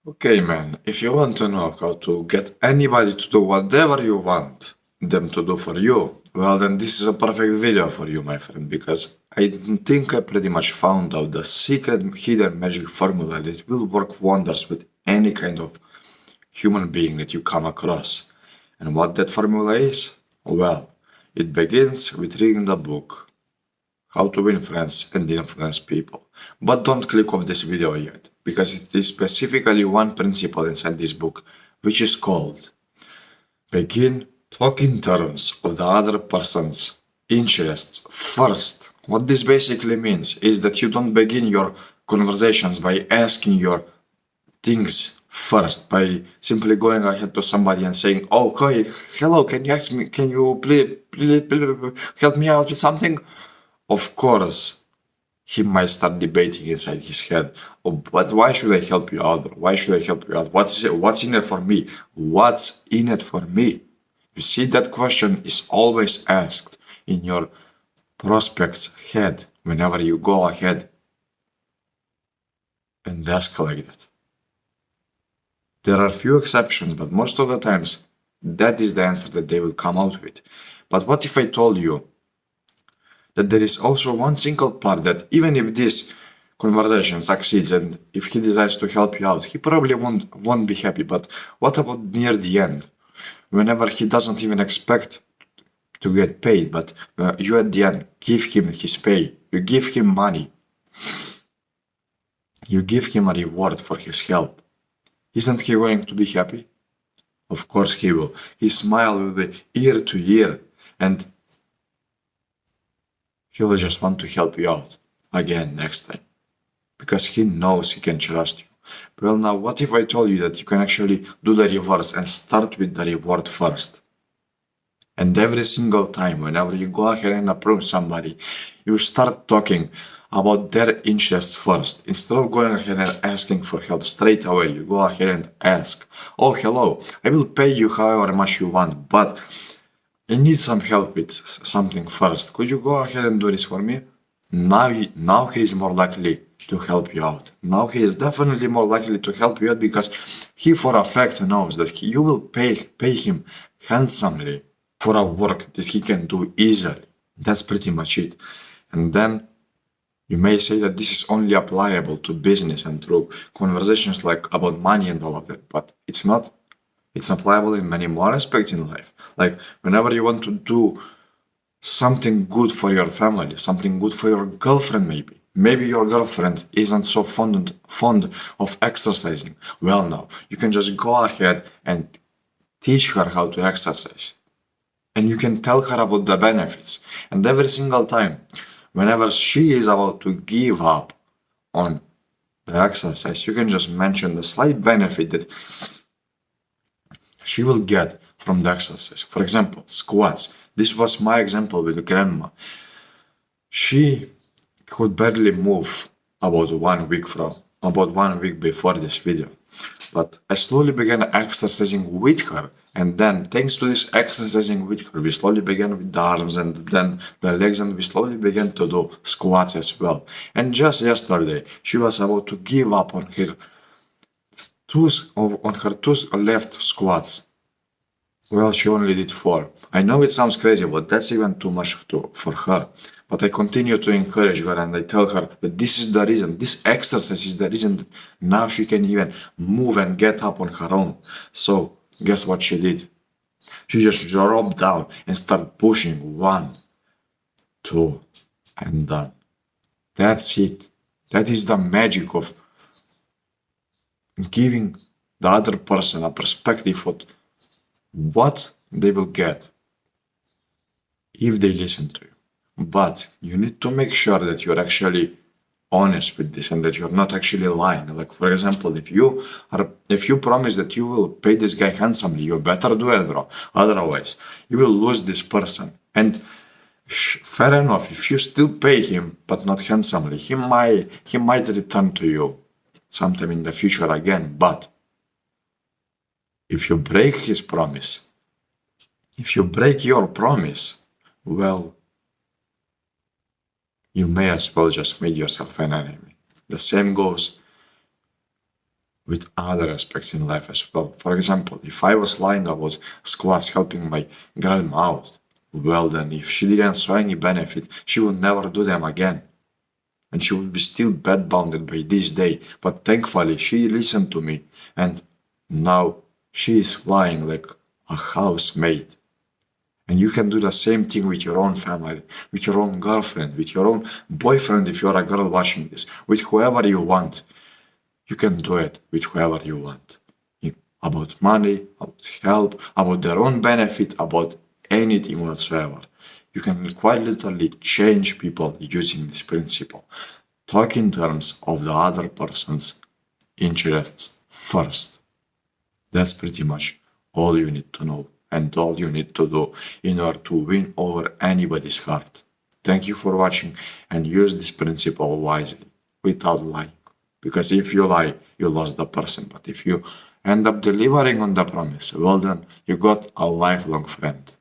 Okay, man, if you want to know how to get anybody to do whatever you want them to do for you, well, then this is a perfect video for you, my friend, because I think I pretty much found out the secret hidden magic formula that will work wonders with any kind of human being that you come across. And what that formula is? Well, it begins with reading the book How to Win Friends and Influence People. But don't click off this video yet, because it is specifically one principle inside this book, which is called begin talking in terms of the other person's interests first. What this basically means is that you don't begin your conversations by asking your things first, by simply going ahead to somebody and saying, "Okay, hello, can you ask me, can you please help me out with something?" Of course, he might start debating inside his head. Oh, but why should I help you out? Why should I help you out? What's in it for me? What's in it for me? You see, that question is always asked in your prospect's head whenever you go ahead and ask like that. There are few exceptions, but most of the times that is the answer that they will come out with. But what if I told you that there is also one single part that even if this conversation succeeds and if he decides to help you out, he probably won't be happy. But what about near the end? Whenever he doesn't even expect to get paid, but you at the end give him his pay, you give him money, you give him a reward for his help. Isn't he going to be happy? Of course he will. His smile will be ear to ear, and he will just want to help you out again next time, because he knows he can trust you. Well, now, what if I told you that you can actually do the reverse and start with the reward first? And every single time, whenever you go ahead and approach somebody, you start talking about their interests first. Instead of going ahead and asking for help straight away, you go ahead and ask, "Oh, hello, I will pay you however much you want, but I need some help with something first. Could you go ahead and do this for me?" Now he is more likely to help you out. Now he is definitely more likely to help you out because he for a fact knows that you will pay him handsomely for a work that he can do easily. That's pretty much it. And then you may say that this is only applicable to business and through conversations like about money and all of that, but it's not. It's applicable in many more aspects in life. Like whenever you want to do something good for your family, something good for your girlfriend maybe. Maybe your girlfriend isn't so fond of exercising. Well, now, you can just go ahead and teach her how to exercise. And you can tell her about the benefits. And every single time, whenever she is about to give up on the exercise, you can just mention the slight benefit that she will get from the exercise. For example, squats. This was my example with grandma. She could barely move about 1 week before this video. But I slowly began exercising with her, and then thanks to this exercising with her, we slowly began with the arms and then the legs, and we slowly began to do squats as well. And just yesterday, she was about to give up on her two left squats. Well, she only did 4. I know it sounds crazy, but that's even too much for her. But I continue to encourage her and I tell her that this is the reason, this exercise is the reason that now she can even move and get up on her own. So, guess what she did? She just dropped down and started pushing 1, 2, and done. That's it. That is the magic of giving the other person a perspective of what they will get if they listen to you. But you need to make sure that you're actually honest with this and that you're not actually lying. Like, for example, if you promise that you will pay this guy handsomely, you better do it, bro. Otherwise, you will lose this person. And fair enough, if you still pay him but not handsomely, he might return to you sometime in the future again. But if you break his promise, if you break your promise, well, you may as well just make yourself an enemy. The same goes with other aspects in life as well. For example, if I was lying about squats helping my grandma out, well then, if she didn't saw any benefit, she would never do them again. And she would be still bed-bounded by this day. But thankfully, she listened to me, and now she is flying like a housemaid. And you can do the same thing with your own family, with your own girlfriend, with your own boyfriend if you're a girl watching this, with whoever you want. You can do it with whoever you want. About money, about help, about their own benefit, about anything whatsoever. You can quite literally change people using this principle. Talk in terms of the other person's interests first. That's pretty much all you need to know and all you need to do in order to win over anybody's heart. Thank you for watching and use this principle wisely, without lying. Because if you lie, you lost the person. But if you end up delivering on the promise, well then, you got a lifelong friend.